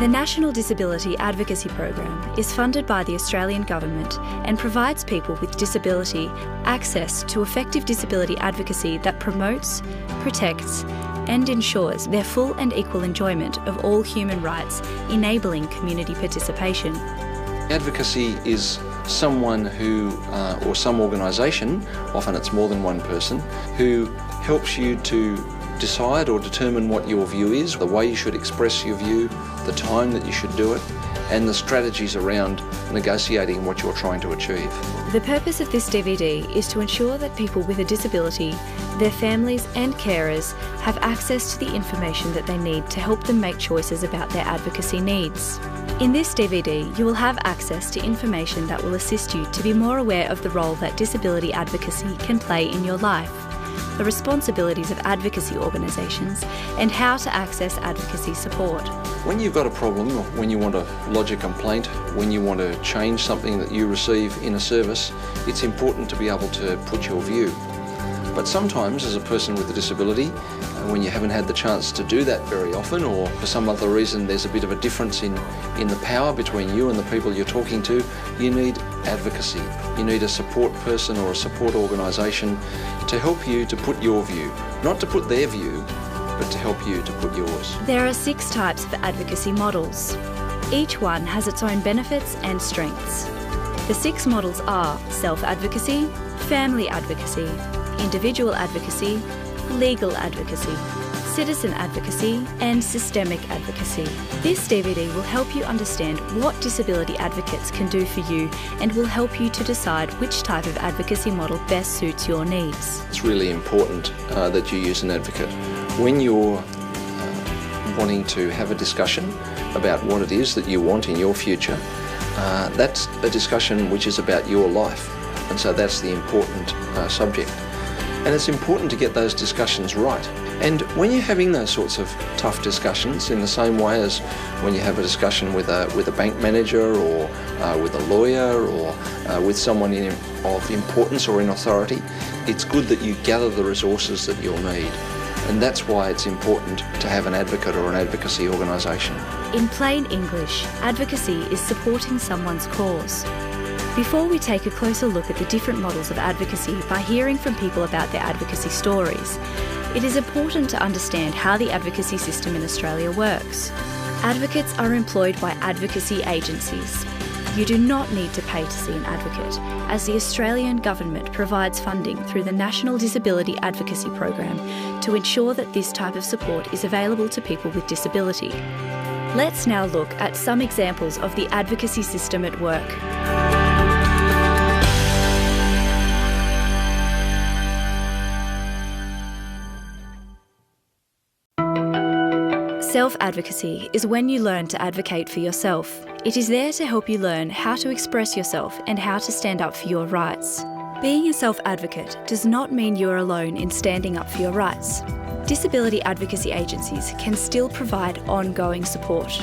The National Disability Advocacy Program is funded by the Australian Government and provides people with disability access to effective disability advocacy that promotes, protects, and ensures their full and equal enjoyment of all human rights, enabling community participation. Advocacy is someone who, or some organisation, often it's more than one person, who helps you to decide or determine what your view is, the way you should express your view, the time that you should do it, and the strategies around negotiating what you're trying to achieve. The purpose of this DVD is to ensure that people with a disability, their families and carers have access to the information that they need to help them make choices about their advocacy needs. In this DVD, you will have access to information that will assist you to be more aware of the role that disability advocacy can play in your life, the responsibilities of advocacy organisations, and how to access advocacy support. When you've got a problem, or when you want to lodge a complaint, when you want to change something that you receive in a service, it's important to be able to put your view. But sometimes, as a person with a disability, when you haven't had the chance to do that very often, or for some other reason there's a bit of a difference in the power between you and the people you're talking to, you need advocacy. You need a support person or a support organisation to help you to put your view, not to put their view, but to help you to put yours. There are 6 types of advocacy models. Each one has its own benefits and strengths. The 6 models are self-advocacy, family advocacy, individual advocacy, legal advocacy, citizen advocacy, and systemic advocacy. This DVD will help you understand what disability advocates can do for you and will help you to decide which type of advocacy model best suits your needs. It's really important that you use an advocate. When you're wanting to have a discussion about what it is that you want in your future, that's a discussion which is about your life, and so that's the important subject. And it's important to get those discussions right. And when you're having those sorts of tough discussions, in the same way as when you have a discussion with a bank manager or with a lawyer or with someone of importance or in authority, it's good that you gather the resources that you'll need. And that's why it's important to have an advocate or an advocacy organisation. In plain English, advocacy is supporting someone's cause. Before we take a closer look at the different models of advocacy by hearing from people about their advocacy stories, it is important to understand how the advocacy system in Australia works. Advocates are employed by advocacy agencies. You do not need to pay to see an advocate, as the Australian Government provides funding through the National Disability Advocacy Program to ensure that this type of support is available to people with disability. Let's now look at some examples of the advocacy system at work. Self-advocacy is when you learn to advocate for yourself. It is there to help you learn how to express yourself and how to stand up for your rights. Being a self-advocate does not mean you're alone in standing up for your rights. Disability advocacy agencies can still provide ongoing support,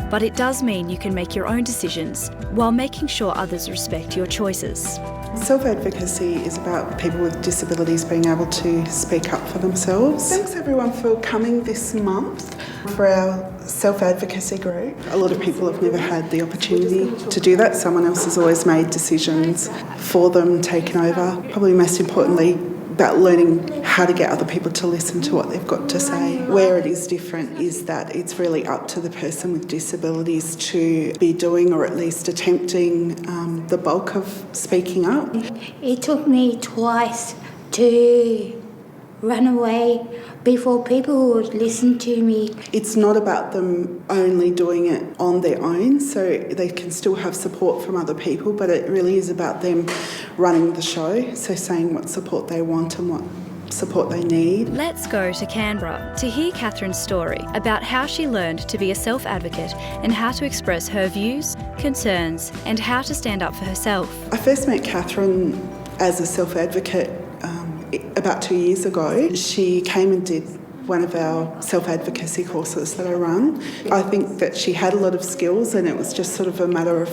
but it does mean you can make your own decisions while making sure others respect your choices. Self-advocacy is about people with disabilities being able to speak up for themselves. Thanks everyone for coming this month for our self-advocacy group. A lot of people have never had the opportunity to do that. Someone else has always made decisions for them, taken over. Probably most importantly, about learning how to get other people to listen to what they've got to say. Where it is different is that it's really up to the person with disabilities to be doing or at least attempting the bulk of speaking up. It took me twice to run away before people would listen to me. It's not about them only doing it on their own, so they can still have support from other people, but it really is about them running the show, so saying what support they want and what support they need. Let's go to Canberra to hear Catherine's story about how she learned to be a self-advocate and how to express her views, concerns, and how to stand up for herself. I first met Catherine as a self-advocate about 2 years ago. She came and did one of our self-advocacy courses that I run. I think that she had a lot of skills, and it was just sort of a matter of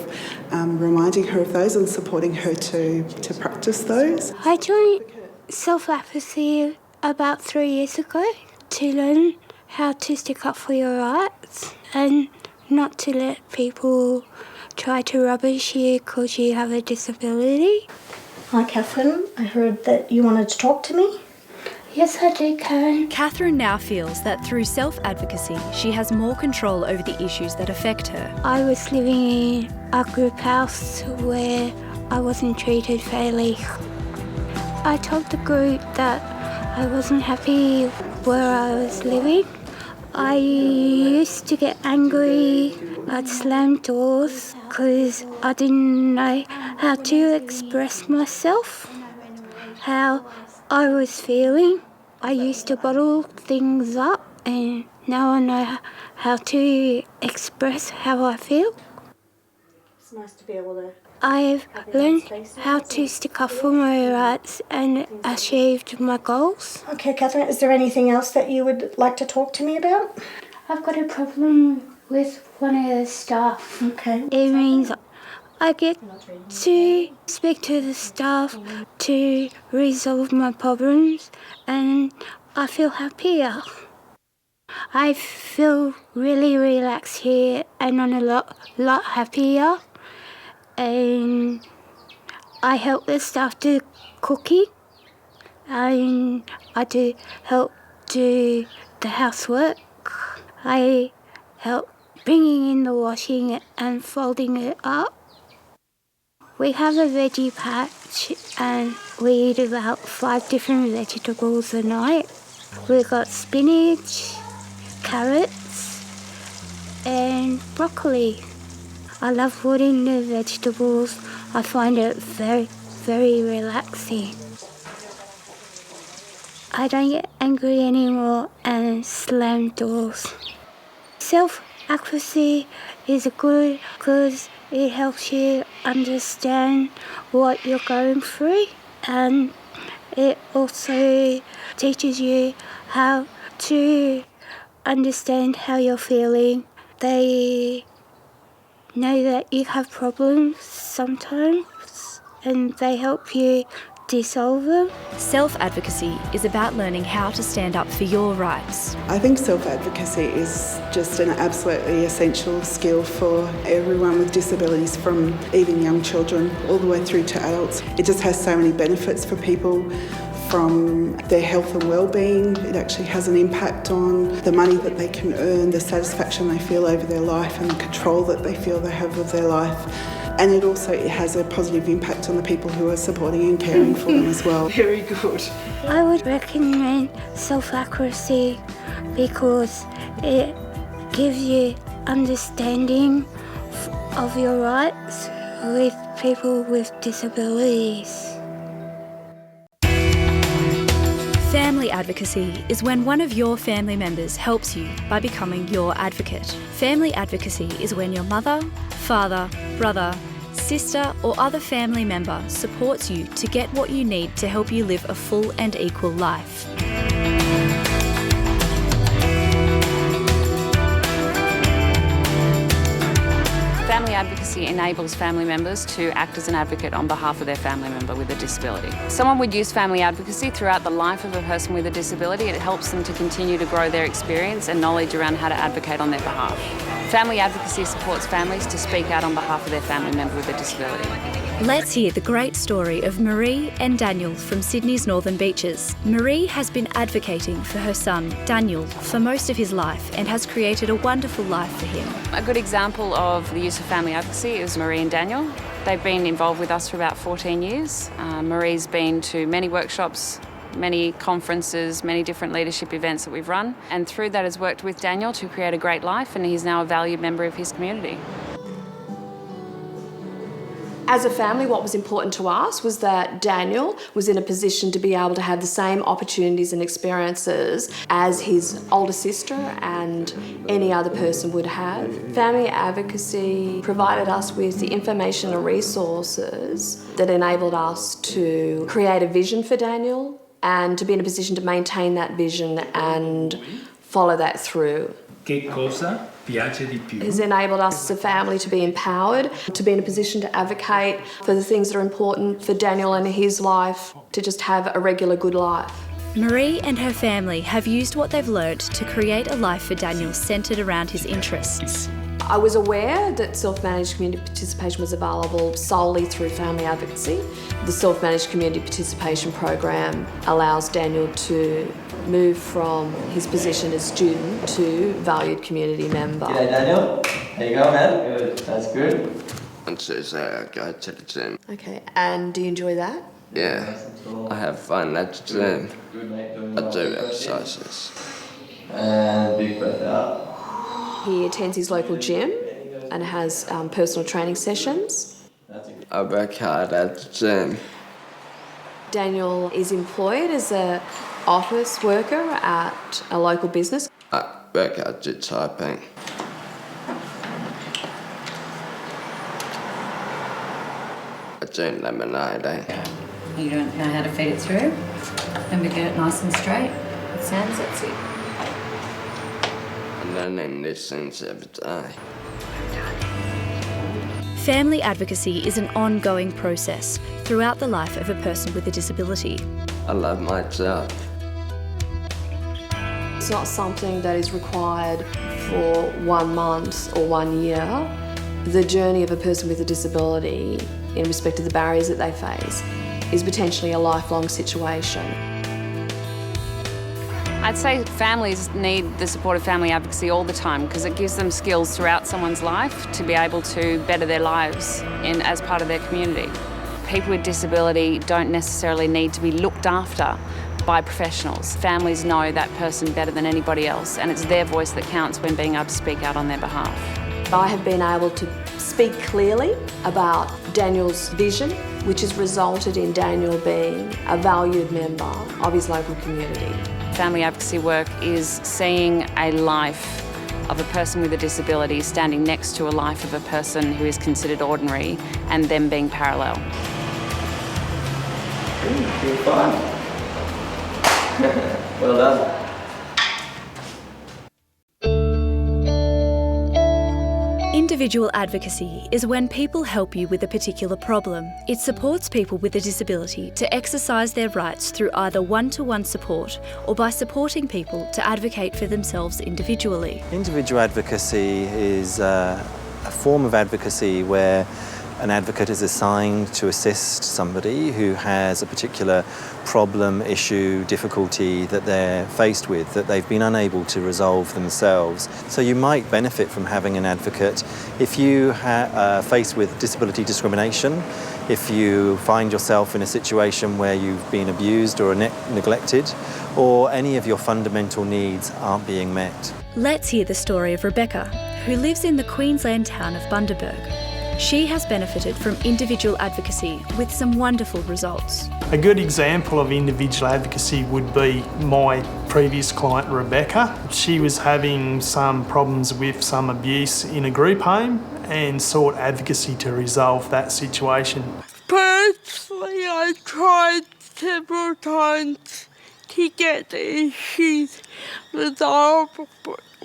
reminding her of those and supporting her to practice those. I joined self-advocacy about 3 years ago to learn how to stick up for your rights, and not to let people try to rubbish you because you have a disability. Hi Catherine, I heard that you wanted to talk to me. Yes, I do, Karen. Catherine now feels that through self-advocacy, she has more control over the issues that affect her. I was living in a group house where I wasn't treated fairly. I told the group that I wasn't happy where I was living. I used to get angry. I'd slam doors because I didn't know how to express myself, how I was feeling. I used to bottle things up, and now I know how to express how I feel. It's nice to be able to... I've learned how to stick up for my rights and achieved my goals. Okay, Catherine, is there anything else that you would like to talk to me about? I've got a problem with one of the staff. Okay. It means I get to speak to the staff to resolve my problems and I feel happier. I feel really relaxed here and I'm a lot happier. And I help the staff do cooking and I do help do the housework. I help bringing in the washing and folding it up. We have a veggie patch and we eat about 5 different vegetables a night. We've got spinach, carrots and broccoli. I love putting the vegetables. I find it very, very relaxing. I don't get angry anymore and slam doors. Self-advocacy is good because it helps you understand what you're going through and it also teaches you how to understand how you're feeling. They know that you have problems sometimes and they help you dissolve them. Self-advocacy is about learning how to stand up for your rights. I think self-advocacy is just an absolutely essential skill for everyone with disabilities, from even young children all the way through to adults. It just has so many benefits for people, from their health and well-being. It actually has an impact on the money that they can earn, the satisfaction they feel over their life and the control that they feel they have of their life. And it also has a positive impact on the people who are supporting and caring for them as well. Very good. I would recommend self-advocacy because it gives you understanding of your rights with people with disabilities. Family advocacy is when one of your family members helps you by becoming your advocate. Family advocacy is when your mother, father, brother, sister or other family member supports you to get what you need to help you live a full and equal life. Family advocacy enables family members to act as an advocate on behalf of their family member with a disability. Someone would use family advocacy throughout the life of a person with a disability. It helps them to continue to grow their experience and knowledge around how to advocate on their behalf. Family advocacy supports families to speak out on behalf of their family member with a disability. Let's hear the great story of Marie and Daniel from Sydney's Northern Beaches. Marie has been advocating for her son, Daniel, for most of his life and has created a wonderful life for him. A good example of the use of family advocacy is Marie and Daniel. They've been involved with us for about 14 years. Marie's been to many workshops, many conferences, many different leadership events that we've run, and through that has worked with Daniel to create a great life, and he's now a valued member of his community. As a family, what was important to us was that Daniel was in a position to be able to have the same opportunities and experiences as his older sister and any other person would have. Family advocacy provided us with the information and resources that enabled us to create a vision for Daniel and to be in a position to maintain that vision and follow that through. Che cosa piace di più? Has enabled us as a family to be empowered, to be in a position to advocate for the things that are important for Daniel and his life, to just have a regular good life. Marie and her family have used what they've learnt to create a life for Daniel centred around his interests. I was aware that self-managed community participation was available solely through family advocacy. The self-managed community participation program allows Daniel to move from his position as student to valued community member. G'day Daniel, how you going, man? Good. That's good. On Tuesday I go to the gym. Okay, and do you enjoy that? Yeah, I have fun at the gym. I do exercises. And big breath out. He attends his local gym and has personal training sessions. I work hard at the gym. Daniel is employed as an office worker at a local business. I work at the typing. I drink lemonade, You don't know how to feed it through and we get it nice and straight. It sounds sexy. I'm learning these things every day. Family advocacy is an ongoing process throughout the life of a person with a disability. I love my job. It's not something that is required for 1 month or 1 year. The journey of a person with a disability in respect to the barriers that they face is potentially a lifelong situation. I'd say families need the support of family advocacy all the time because it gives them skills throughout someone's life to be able to better their lives as part of their community. People with disability don't necessarily need to be looked after by professionals. Families know that person better than anybody else, and it's their voice that counts when being able to speak out on their behalf. I have been able to speak clearly about Daniel's vision, which has resulted in Daniel being a valued member of his local community. Family advocacy work is seeing a life of a person with a disability standing next to a life of a person who is considered ordinary and them being parallel. You're fine. Well done. Individual advocacy is when people help you with a particular problem. It supports people with a disability to exercise their rights through either one-to-one support or by supporting people to advocate for themselves individually. Individual advocacy is a form of advocacy where an advocate is assigned to assist somebody who has a particular problem, issue, difficulty that they're faced with, that they've been unable to resolve themselves. So you might benefit from having an advocate if you are faced with disability discrimination, if you find yourself in a situation where you've been abused or neglected, or any of your fundamental needs aren't being met. Let's hear the story of Rebecca, who lives in the Queensland town of Bundaberg. She has benefited from individual advocacy with some wonderful results. A good example of individual advocacy would be my previous client, Rebecca. She was having some problems with some abuse in a group home and sought advocacy to resolve that situation. Personally, I tried several times to get the issues resolved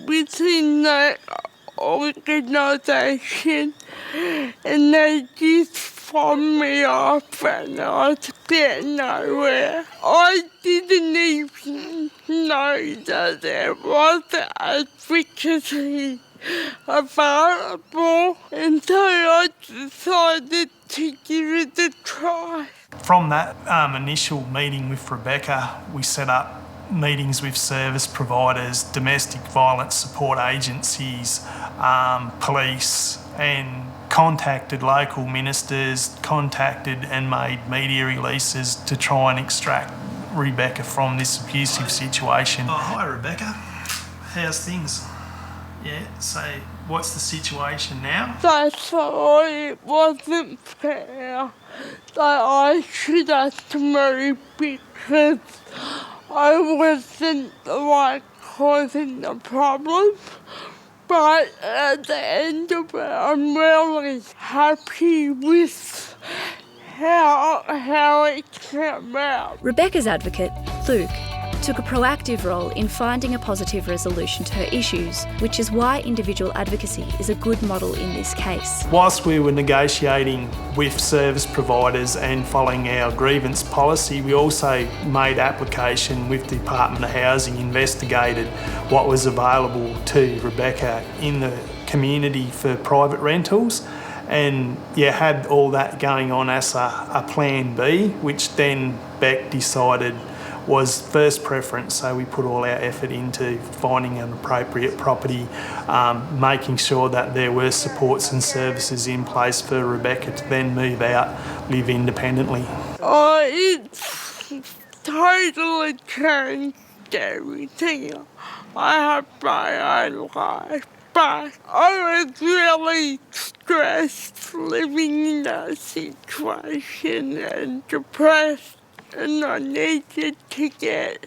within the organisation, and they just fobbed me off and I was getting nowhere. I didn't even know that there was advocacy available, and so I decided to give it a try. From that initial meeting with Rebecca, we set up meetings with service providers, domestic violence support agencies, police, and contacted local ministers, contacted and made media releases to try and extract Rebecca from this abusive situation. Oh, hi Rebecca, how's things? Yeah, so what's the situation now? I thought it wasn't fair that I should have to move because I wasn't the one causing the problem, but at the end of it, I'm really happy with how it came out. Rebecca's advocate, Luke, took a proactive role in finding a positive resolution to her issues, which is why individual advocacy is a good model in this case. Whilst we were negotiating with service providers and following our grievance policy, we also made application with the Department of Housing, investigated what was available to Rebecca in the community for private rentals, and had all that going on as a plan B, which then Beck decided was first preference. So we put all our effort into finding an appropriate property, making sure that there were supports and services in place for Rebecca to then move out, live independently. Oh, it's totally changed everything. I have my own life, but I was really stressed living in that situation and depressed, and I needed to get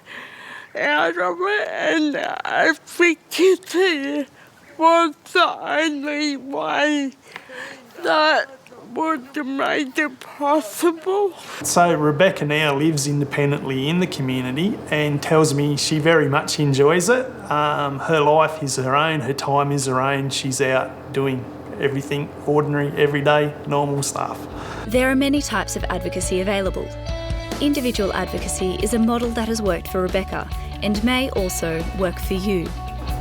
out of it, and advocacy was the only way that would have made it possible. So Rebecca now lives independently in the community and tells me she very much enjoys it. Her life is her own, her time is her own. She's out doing everything ordinary, everyday, normal stuff. There are many types of advocacy available. Individual advocacy is a model that has worked for Rebecca and may also work for you.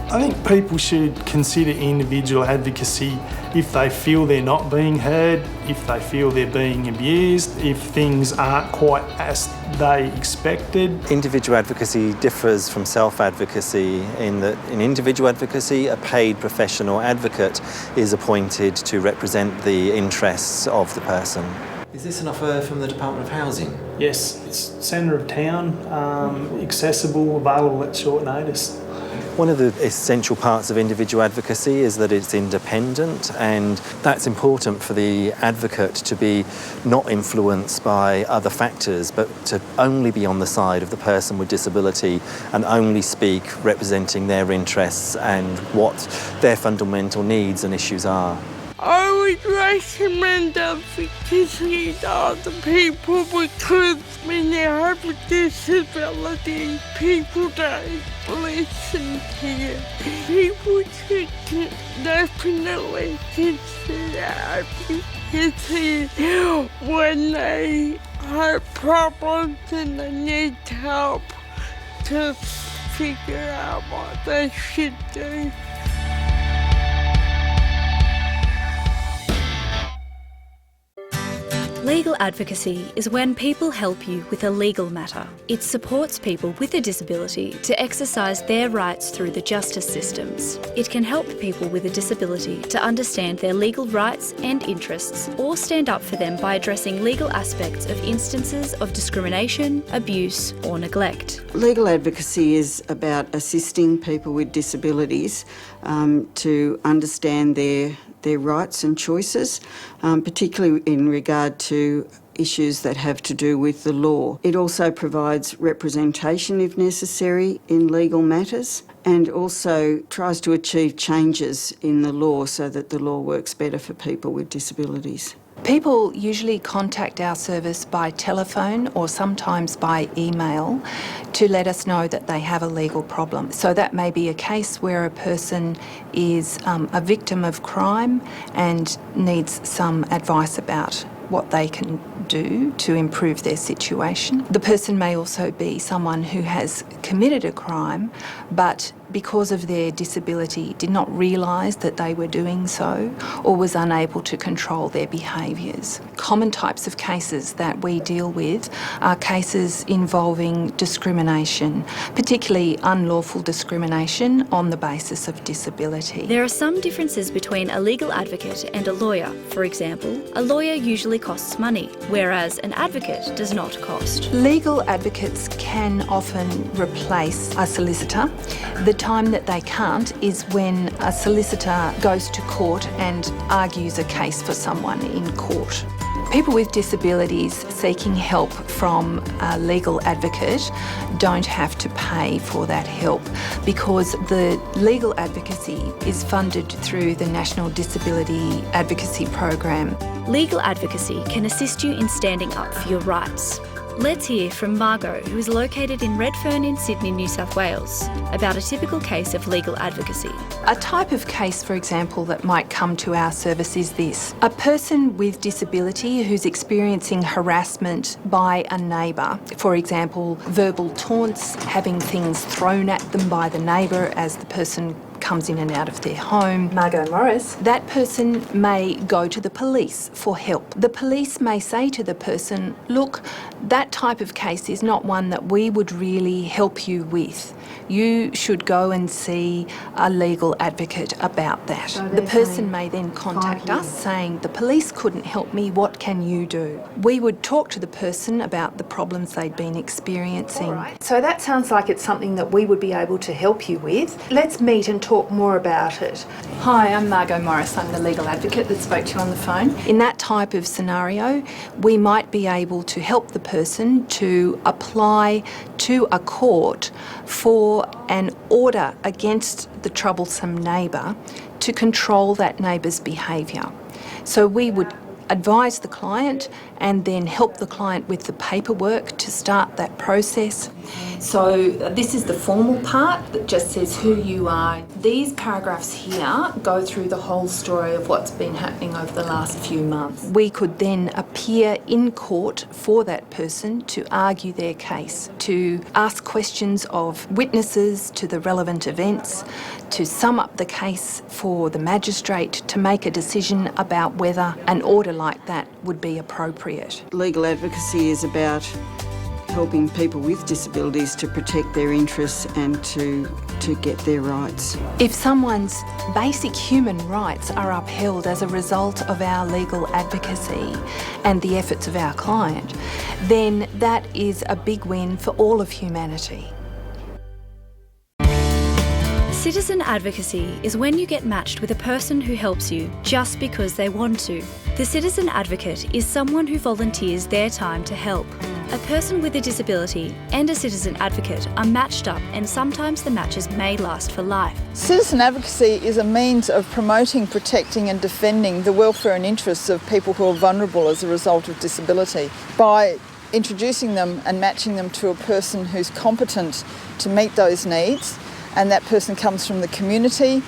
I think people should consider individual advocacy if they feel they're not being heard, if they feel they're being abused, if things aren't quite as they expected. Individual advocacy differs from self-advocacy in that in individual advocacy, a paid professional advocate is appointed to represent the interests of the person. Is this an offer from the Department of Housing? Yes, it's centre of town, accessible, available at short notice. One of the essential parts of individual advocacy is that it's independent, and that's important for the advocate to be not influenced by other factors, but to only be on the side of the person with disability and only speak representing their interests and what their fundamental needs and issues are. I would recommend advocacy to other people because when you have a disability, people don't listen to you. People should definitely consider advocacy when they have problems and they need help to figure out what they should do. Legal advocacy is when people help you with a legal matter. It supports people with a disability to exercise their rights through the justice systems. It can help people with a disability to understand their legal rights and interests, or stand up for them by addressing legal aspects of instances of discrimination, abuse, or neglect. Legal advocacy is about assisting people with disabilities to understand their rights and choices, particularly in regard to issues that have to do with the law. It also provides representation if necessary in legal matters, and also tries to achieve changes in the law so that the law works better for people with disabilities. People usually contact our service by telephone or sometimes by email to let us know that they have a legal problem. So that may be a case where a person is a victim of crime and needs some advice about what they can do to improve their situation. The person may also be someone who has committed a crime, but because of their disability did not realise that they were doing so, or was unable to control their behaviours. Common types of cases that we deal with are cases involving discrimination, particularly unlawful discrimination on the basis of disability. There are some differences between a legal advocate and a lawyer. For example, a lawyer usually costs money, whereas an advocate does not cost. Legal advocates can often replace a solicitor. The time that they can't is when a solicitor goes to court and argues a case for someone in court. People with disabilities seeking help from a legal advocate don't have to pay for that help because the legal advocacy is funded through the National Disability Advocacy Program. Legal advocacy can assist you in standing up for your rights. Let's hear from Margot, who is located in Redfern in Sydney, New South Wales, about a typical case of legal advocacy. A type of case, for example, that might come to our service is this. A person with disability who's experiencing harassment by a neighbour, for example, verbal taunts, having things thrown at them by the neighbour as the person comes in and out of their home. Margot Morris. That person may go to the police for help. The police may say to the person, look, that type of case is not one that we would really help you with. You should go and see a legal advocate about that. So the person may then contact us saying, the police couldn't help me, what can you do? We would talk to the person about the problems they'd been experiencing. Right. So that sounds like it's something that we would be able to help you with. Let's meet and talk more about it. Hi, I'm Margot Morris. I'm the legal advocate that spoke to you on the phone. In that type of scenario, we might be able to help the person to apply to a court for an order against the troublesome neighbour to control that neighbour's behaviour. So we would advise the client and then help the client with the paperwork to start that process. So this is the formal part that just says who you are. These paragraphs here go through the whole story of what's been happening over the last few months. We could then appear in court for that person to argue their case, to ask questions of witnesses to the relevant events, to sum up the case for the magistrate to make a decision about whether an order like that would be appropriate. Legal advocacy is about helping people with disabilities to protect their interests and to get their rights. If someone's basic human rights are upheld as a result of our legal advocacy and the efforts of our client, then that is a big win for all of humanity. Citizen advocacy is when you get matched with a person who helps you just because they want to. The citizen advocate is someone who volunteers their time to help. A person with a disability and a citizen advocate are matched up, and sometimes the matches may last for life. Citizen advocacy is a means of promoting, protecting and defending the welfare and interests of people who are vulnerable as a result of disability by introducing them and matching them to a person who's competent to meet those needs, and that person comes from the community,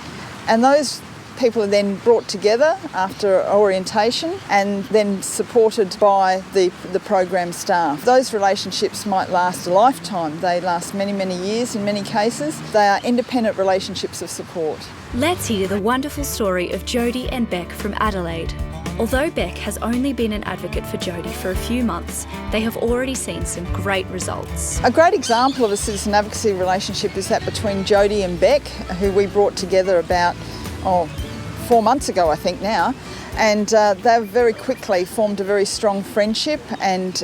and those people are then brought together after orientation and then supported by the program staff. Those relationships might last a lifetime. They last many, many years in many cases. They are independent relationships of support. Let's hear the wonderful story of Jodie and Beck from Adelaide. Although Beck has only been an advocate for Jodie for a few months, they have already seen some great results. A great example of a citizen advocacy relationship is that between Jodie and Beck, who we brought together about 4 months ago, I think now, and they've very quickly formed a very strong friendship, and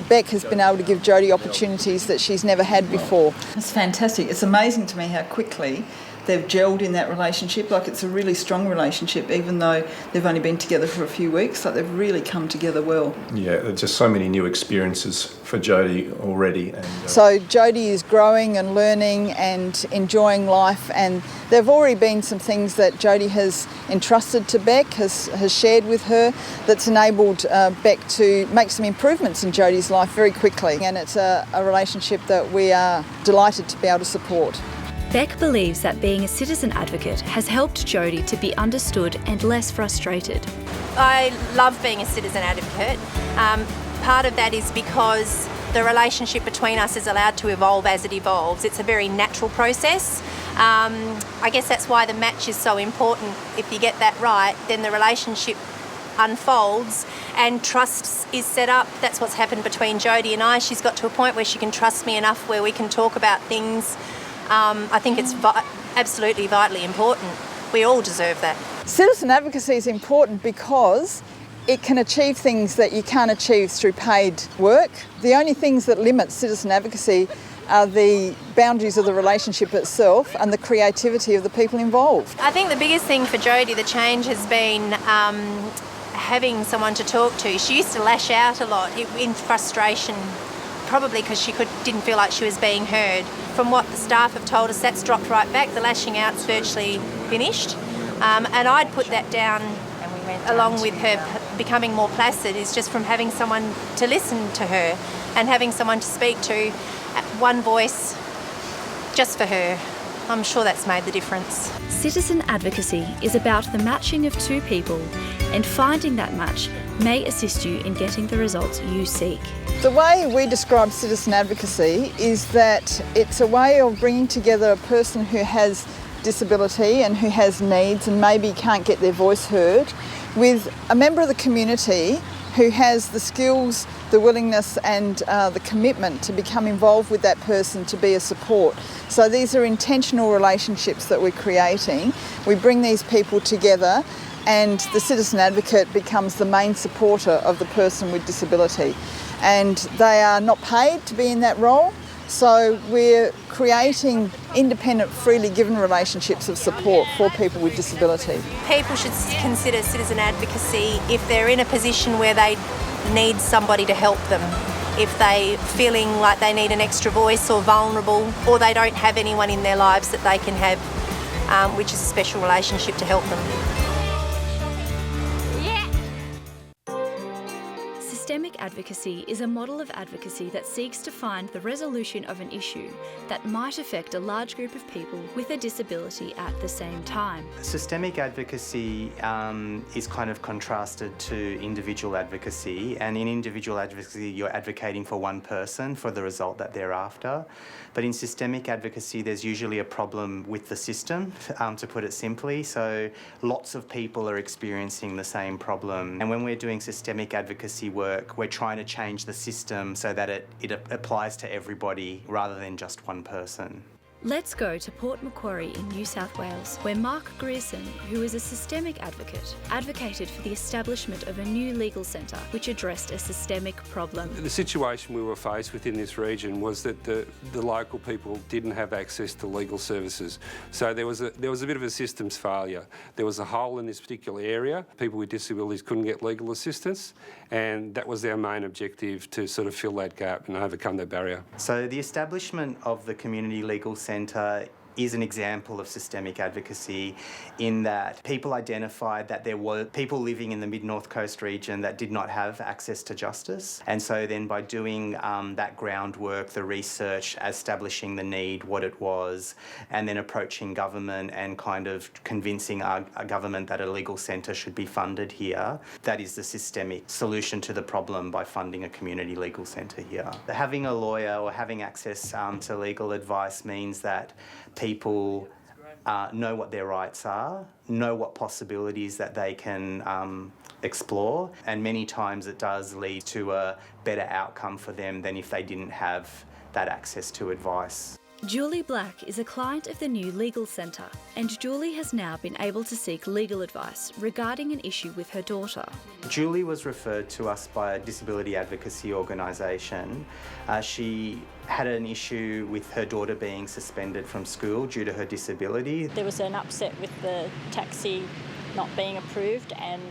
Beck has been able to give Jodie opportunities that she's never had before. It's fantastic. It's amazing to me how quickly they've gelled in that relationship. Like, it's a really strong relationship, even though they've only been together for a few weeks. Like, they've really come together well. Yeah, there's just so many new experiences for Jodie already. And so Jodie is growing and learning and enjoying life, and there have already been some things that Jodie has entrusted to Beck, has shared with her, that's enabled Beck to make some improvements in Jodie's life very quickly, and it's a relationship that we are delighted to be able to support. Beck believes that being a citizen advocate has helped Jodie to be understood and less frustrated. I love being a citizen advocate. Part of that is because the relationship between us is allowed to evolve as it evolves. It's a very natural process. I guess that's why the match is so important. If you get that right, then the relationship unfolds and trust is set up. That's what's happened between Jodie and I. She's got to a point where she can trust me enough where we can talk about things. I think it's absolutely vitally important. We all deserve that. Citizen advocacy is important because it can achieve things that you can't achieve through paid work. The only things that limit citizen advocacy are the boundaries of the relationship itself and the creativity of the people involved. I think the biggest thing for Jodie, the change has been having someone to talk to. She used to lash out a lot in frustration, probably because she didn't feel like she was being heard. From what the staff have told us, that's dropped right back. The lashing out's virtually finished. And I'd put that down along with her becoming more placid, is just from having someone to listen to her and having someone to speak to, one voice just for her. I'm sure that's made the difference. Citizen advocacy is about the matching of two people, and finding that match may assist you in getting the results you seek. The way we describe citizen advocacy is that it's a way of bringing together a person who has disability and who has needs and maybe can't get their voice heard, with a member of the community who has the skills, the willingness and the commitment to become involved with that person to be a support. So these are intentional relationships that we're creating. We bring these people together and the citizen advocate becomes the main supporter of the person with disability. And they are not paid to be in that role, so we're creating independent, freely given relationships of support for people with disability. People should consider citizen advocacy if they're in a position where they need somebody to help them. If they're feeling like they need an extra voice or vulnerable, or they don't have anyone in their lives that they can have, which is a special relationship to help them. Systemic advocacy is a model of advocacy that seeks to find the resolution of an issue that might affect a large group of people with a disability at the same time. Systemic advocacy is kind of contrasted to individual advocacy, and in individual advocacy you're advocating for one person for the result that they're after. But in systemic advocacy there's usually a problem with the system, to put it simply. So lots of people are experiencing the same problem, and when we're doing systemic advocacy work we're trying to change the system so that it applies to everybody rather than just one person. Let's go to Port Macquarie in New South Wales, where Mark Grierson, who is a systemic advocate, advocated for the establishment of a new legal centre which addressed a systemic problem. The situation we were faced with in this region was that the local people didn't have access to legal services. So there was a bit of a systems failure. There was a hole in this particular area. People with disabilities couldn't get legal assistance, and that was our main objective, to sort of fill that gap and overcome that barrier. So the establishment of the Community Legal Centre is an example of systemic advocacy, in that people identified that there were people living in the Mid-North Coast region that did not have access to justice. And so then by doing that groundwork, the research, establishing the need, what it was, and then approaching government and kind of convincing our government that a legal centre should be funded here, that is the systemic solution to the problem, by funding a community legal centre here. Having a lawyer or having access to legal advice means that people know what their rights are, know what possibilities that they can explore, and many times it does lead to a better outcome for them than if they didn't have that access to advice. Julie Black is a client of the new legal centre, and Julie has now been able to seek legal advice regarding an issue with her daughter. Julie was referred to us by a disability advocacy organisation. She had an issue with her daughter being suspended from school due to her disability. There was an upset with the taxi not being approved, and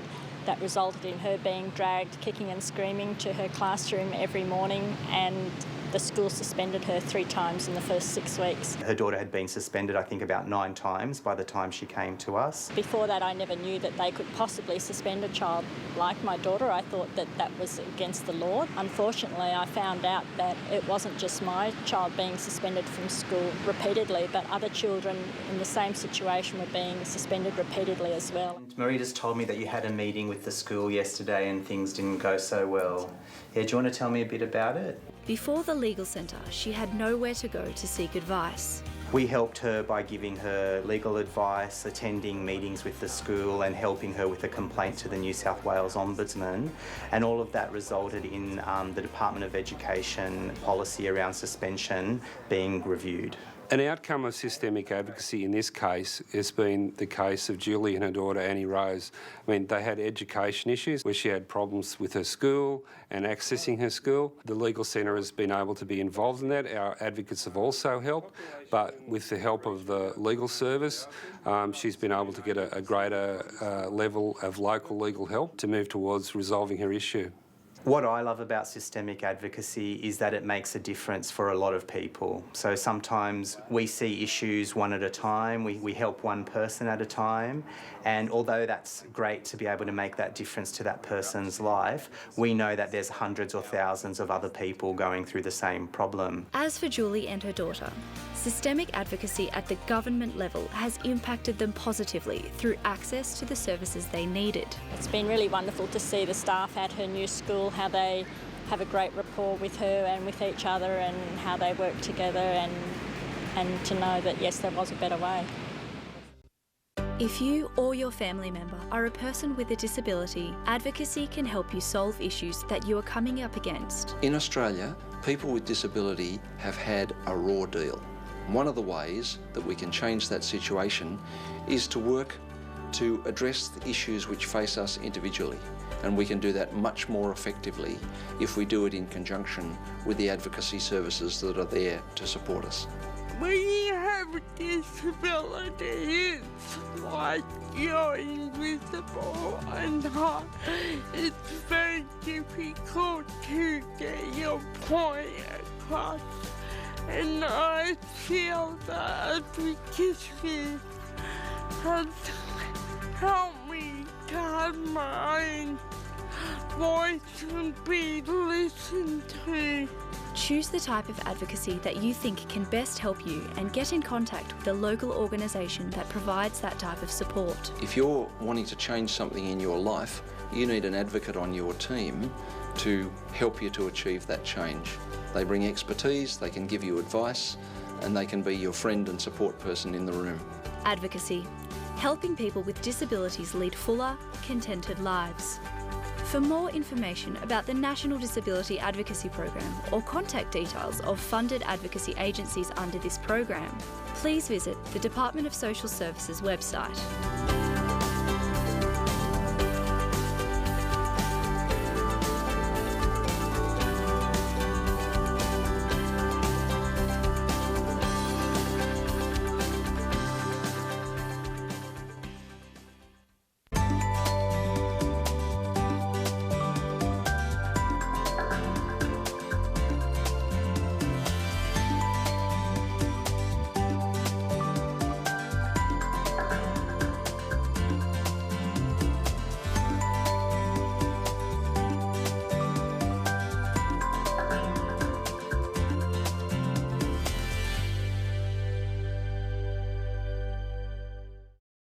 that resulted in her being dragged kicking and screaming to her classroom every morning, and the school suspended her 3 times in the first 6 weeks. Her daughter had been suspended, I think, about 9 times by the time she came to us. Before that, I never knew that they could possibly suspend a child like my daughter. I thought that that was against the law. Unfortunately, I found out that it wasn't just my child being suspended from school repeatedly, but other children in the same situation were being suspended repeatedly as well. Marie just told me that you had a meeting with the school yesterday and things didn't go so well. Yeah, do you want to tell me a bit about it? Before the legal centre, she had nowhere to go to seek advice. We helped her by giving her legal advice, attending meetings with the school and helping her with a complaint to the New South Wales Ombudsman, and all of that resulted in the Department of Education policy around suspension being reviewed. An outcome of systemic advocacy in this case has been the case of Julie and her daughter Annie Rose. I mean, they had education issues where she had problems with her school and accessing her school. The legal centre has been able to be involved in that. Our advocates have also helped, but with the help of the legal service, she's been able to get a greater level of local legal help to move towards resolving her issue. What I love about systemic advocacy is that it makes a difference for a lot of people. So sometimes we see issues one at a time, we help one person at a time, and although that's great to be able to make that difference to that person's life, we know that there's hundreds or thousands of other people going through the same problem. As for Julie and her daughter, systemic advocacy at the government level has impacted them positively through access to the services they needed. It's been really wonderful to see the staff at her new school, how they have a great rapport with her and with each other, and how they work together, and to know that yes, there was a better way. If you or your family member are a person with a disability, advocacy can help you solve issues that you are coming up against. In Australia, people with disability have had a raw deal. One of the ways that we can change that situation is to work to address the issues which face us individually. And we can do that much more effectively if we do it in conjunction with the advocacy services that are there to support us. When you have a disability, it's like you're invisible and it's very difficult to get your point across. And I feel that advocacy has helped me to have my own voice and be listened to. Choose the type of advocacy that you think can best help you and get in contact with a local organisation that provides that type of support. If you're wanting to change something in your life, you need an advocate on your team to help you to achieve that change. They bring expertise, they can give you advice, and they can be your friend and support person in the room. Advocacy, helping people with disabilities lead fuller, contented lives. For more information about the National Disability Advocacy Program or contact details of funded advocacy agencies under this program, please visit the Department of Social Services website.